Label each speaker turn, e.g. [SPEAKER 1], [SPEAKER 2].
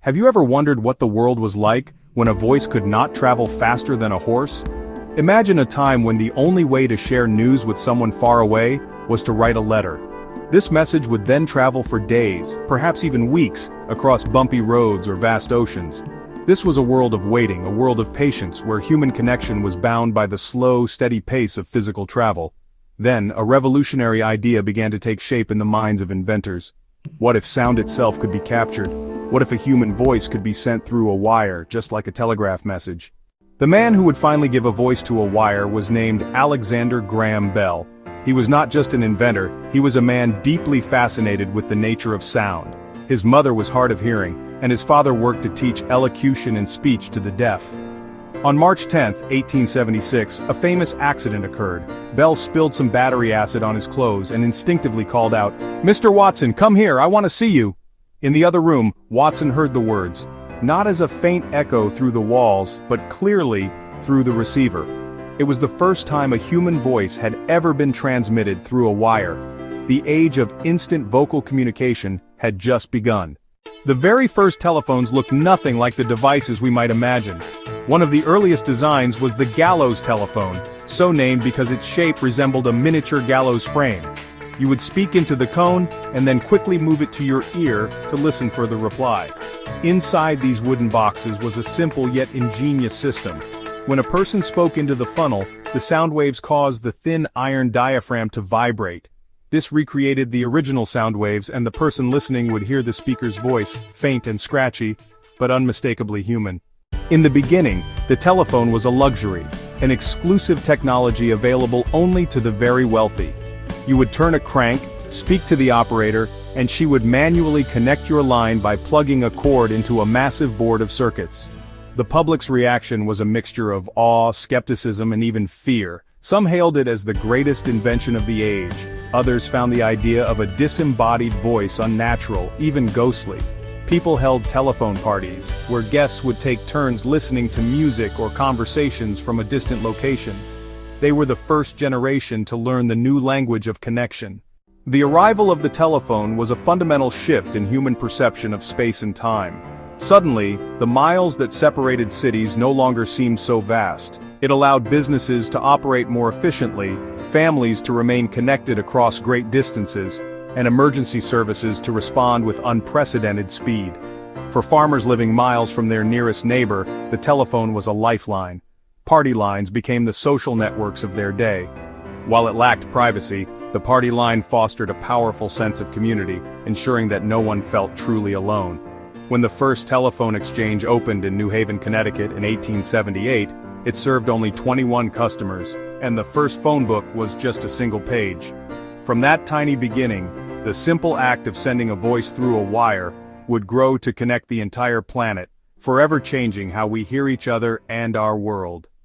[SPEAKER 1] Have you ever wondered what the world was like when a voice could not travel faster than a horse? Imagine a time when the only way to share news with someone far away was to write a letter. This message would then travel for days, perhaps even weeks, across bumpy roads or vast oceans. This was a world of waiting, a world of patience, where human connection was bound by the slow, steady pace of physical travel. Then, a revolutionary idea began to take shape in the minds of inventors. What if sound itself could be captured? What if a human voice could be sent through a wire, just like a telegraph message? The man who would finally give a voice to a wire was named Alexander Graham Bell. He was not just an inventor, he was a man deeply fascinated with the nature of sound. His mother was hard of hearing, and his father worked to teach elocution and speech to the deaf. On March 10, 1876, a famous accident occurred. Bell spilled some battery acid on his clothes and instinctively called out, "Mr. Watson, come here, I want to see you." In the other room, Watson heard the words, not as a faint echo through the walls, but clearly through the receiver. It was the first time a human voice had ever been transmitted through a wire. The age of instant vocal communication had just begun. The very first telephones looked nothing like the devices we might imagine. One of the earliest designs was the gallows telephone, so named because its shape resembled a miniature gallows frame. You would speak into the cone, and then quickly move it to your ear to listen for the reply. Inside these wooden boxes was a simple yet ingenious system. When a person spoke into the funnel, the sound waves caused the thin iron diaphragm to vibrate. This recreated the original sound waves, and the person listening would hear the speaker's voice, faint and scratchy, but unmistakably human. In the beginning, the telephone was a luxury, an exclusive technology available only to the very wealthy. You would turn a crank, speak to the operator, and she would manually connect your line by plugging a cord into a massive board of circuits. The public's reaction was a mixture of awe, skepticism, and even fear. Some hailed it as the greatest invention of the age. Others found the idea of a disembodied voice unnatural, even ghostly. People held telephone parties, where guests would take turns listening to music or conversations from a distant location. They were the first generation to learn the new language of connection. The arrival of the telephone was a fundamental shift in human perception of space and time. Suddenly, the miles that separated cities no longer seemed so vast. It allowed businesses to operate more efficiently, families to remain connected across great distances, and emergency services to respond with unprecedented speed. For farmers living miles from their nearest neighbor, the telephone was a lifeline. Party lines became the social networks of their day. While it lacked privacy, the party line fostered a powerful sense of community, ensuring that no one felt truly alone. When the first telephone exchange opened in New Haven, Connecticut in 1878, it served only 21 customers, and the first phone book was just a single page. From that tiny beginning, the simple act of sending a voice through a wire would grow to connect the entire planet, forever changing how we hear each other and our world.